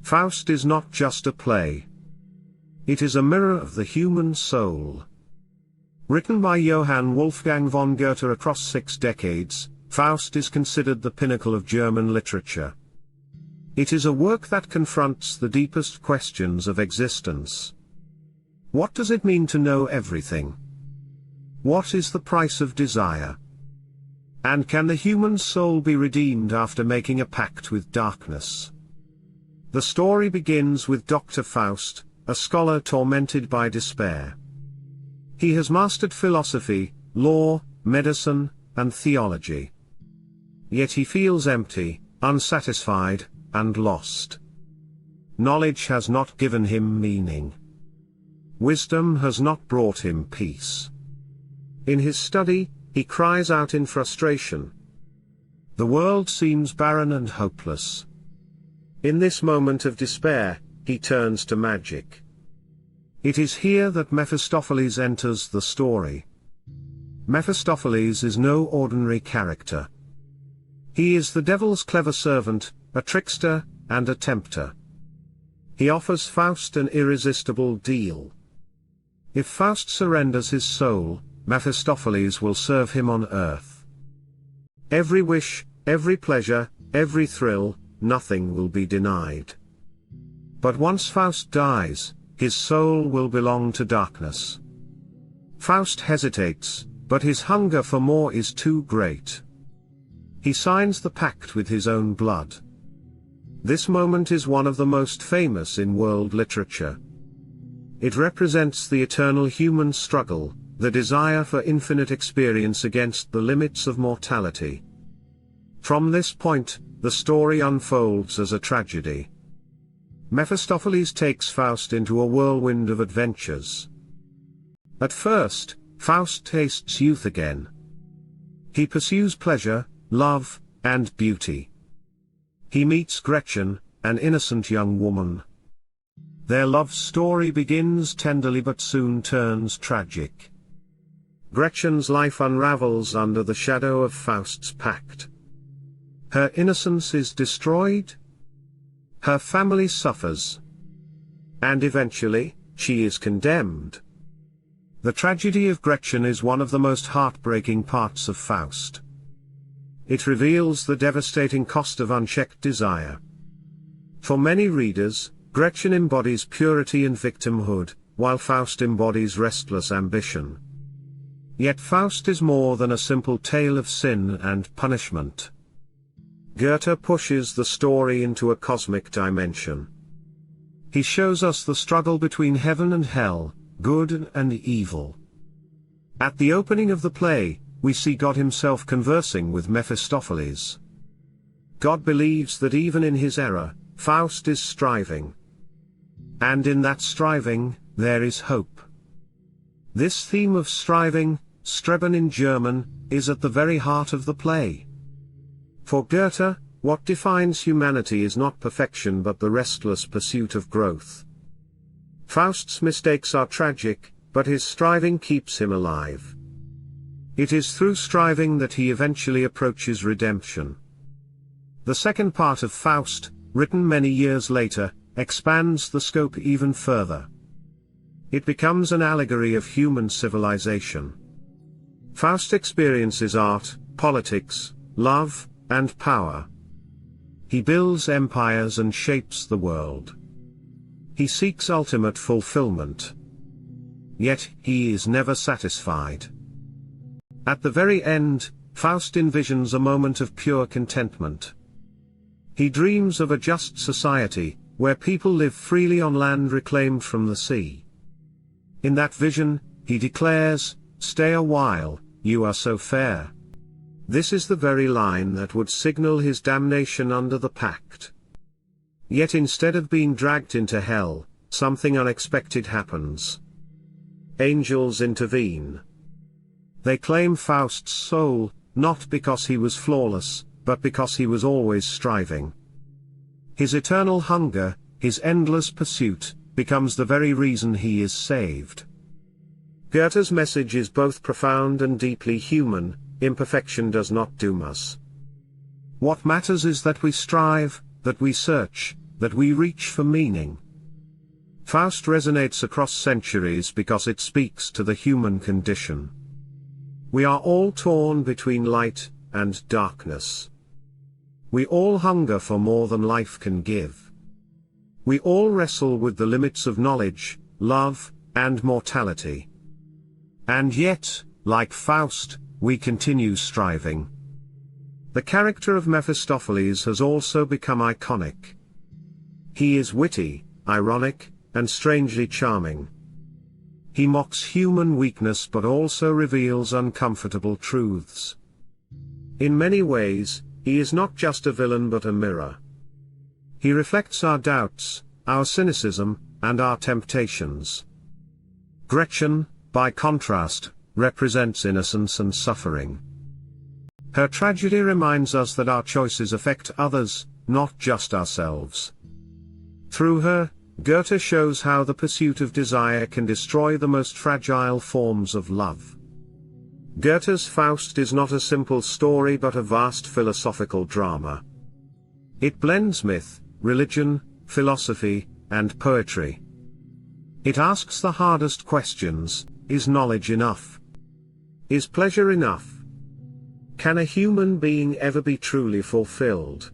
Faust is not just a play. It is a mirror of the human soul. Written by Johann Wolfgang von Goethe across 6 decades, Faust is considered the pinnacle of German literature. It is a work that confronts the deepest questions of existence. What does it mean to know everything? What is the price of desire? And can the human soul be redeemed after making a pact with darkness? The story begins with Doctor Faust, a scholar tormented by despair. He has mastered philosophy, law, medicine, and theology. Yet he feels empty, unsatisfied, and lost. Knowledge has not given him meaning. Wisdom has not brought him peace. In his study, he cries out in frustration. The world seems barren and hopeless. In this moment of despair, he turns to magic. It is here that Mephistopheles enters the story. Mephistopheles is no ordinary character. He is the devil's clever servant, a trickster, and a tempter. He offers Faust an irresistible deal. If Faust surrenders his soul, Mephistopheles will serve him on earth. Every wish, every pleasure, every thrill, nothing will be denied. But once Faust dies, his soul will belong to darkness. Faust hesitates, but his hunger for more is too great. He signs the pact with his own blood. This moment is one of the most famous in world literature. It represents the eternal human struggle, the desire for infinite experience against the limits of mortality. From this point, the story unfolds as a tragedy. Mephistopheles takes Faust into a whirlwind of adventures. At first, Faust tastes youth again. He pursues pleasure, love, and beauty. He meets Gretchen, an innocent young woman. Their love story begins tenderly but soon turns tragic. Gretchen's life unravels under the shadow of Faust's pact. Her innocence is destroyed. Her family suffers. And eventually, she is condemned. The tragedy of Gretchen is one of the most heartbreaking parts of Faust. It reveals the devastating cost of unchecked desire. For many readers, Gretchen embodies purity and victimhood, while Faust embodies restless ambition. Yet Faust is more than a simple tale of sin and punishment. Goethe pushes the story into a cosmic dimension. He shows us the struggle between heaven and hell, good and evil. At the opening of the play, we see God himself conversing with Mephistopheles. God believes that even in his error, Faust is striving. And in that striving, there is hope. This theme of striving, Streben in German, is at the very heart of the play. For Goethe, what defines humanity is not perfection but the restless pursuit of growth. Faust's mistakes are tragic, but his striving keeps him alive. It is through striving that he eventually approaches redemption. The second part of Faust, written many years later, expands the scope even further. It becomes an allegory of human civilization. Faust experiences art, politics, love, and power. He builds empires and shapes the world. He seeks ultimate fulfillment. Yet, he is never satisfied. At the very end, Faust envisions a moment of pure contentment. He dreams of a just society, where people live freely on land reclaimed from the sea. In that vision, he declares, "Stay a while, you are so fair." This is the very line that would signal his damnation under the pact. Yet instead of being dragged into hell, something unexpected happens. Angels intervene. They claim Faust's soul, not because he was flawless, but because he was always striving. His eternal hunger, his endless pursuit, becomes the very reason he is saved. Goethe's message is both profound and deeply human. Imperfection does not doom us. What matters is that we strive, that we search, that we reach for meaning. Faust resonates across centuries because it speaks to the human condition. We are all torn between light and darkness. We all hunger for more than life can give. We all wrestle with the limits of knowledge, love, and mortality. And yet, like Faust, we continue striving. The character of Mephistopheles has also become iconic. He is witty, ironic, and strangely charming. He mocks human weakness but also reveals uncomfortable truths. In many ways, he is not just a villain but a mirror. He reflects our doubts, our cynicism, and our temptations. Gretchen, by contrast, represents innocence and suffering. Her tragedy reminds us that our choices affect others, not just ourselves. Through her, Goethe shows how the pursuit of desire can destroy the most fragile forms of love. Goethe's Faust is not a simple story but a vast philosophical drama. It blends myth, religion, philosophy, and poetry. It asks the hardest questions: is knowledge enough? Is pleasure enough? Can a human being ever be truly fulfilled?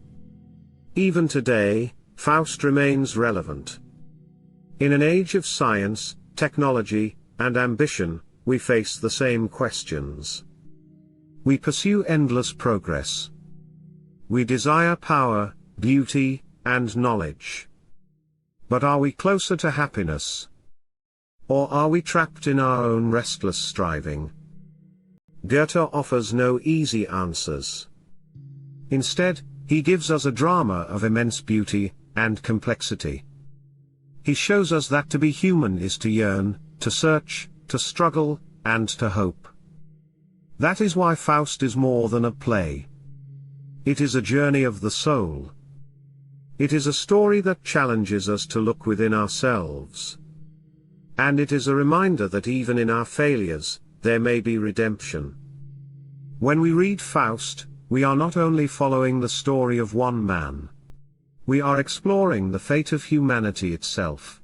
Even today, Faust remains relevant. In an age of science, technology, and ambition, we face the same questions. We pursue endless progress. We desire power, beauty, and knowledge. But are we closer to happiness? Or are we trapped in our own restless striving? Goethe offers no easy answers. Instead, he gives us a drama of immense beauty and complexity. He shows us that to be human is to yearn, to search, to struggle, and to hope. That is why Faust is more than a play. It is a journey of the soul. It is a story that challenges us to look within ourselves. And it is a reminder that even in our failures, there may be redemption. When we read Faust, we are not only following the story of one man. We are exploring the fate of humanity itself.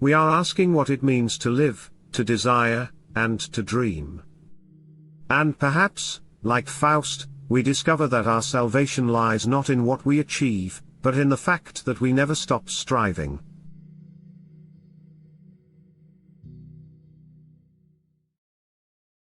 We are asking what it means to live, to desire, and to dream. And perhaps, like Faust, we discover that our salvation lies not in what we achieve, but in the fact that we never stop striving.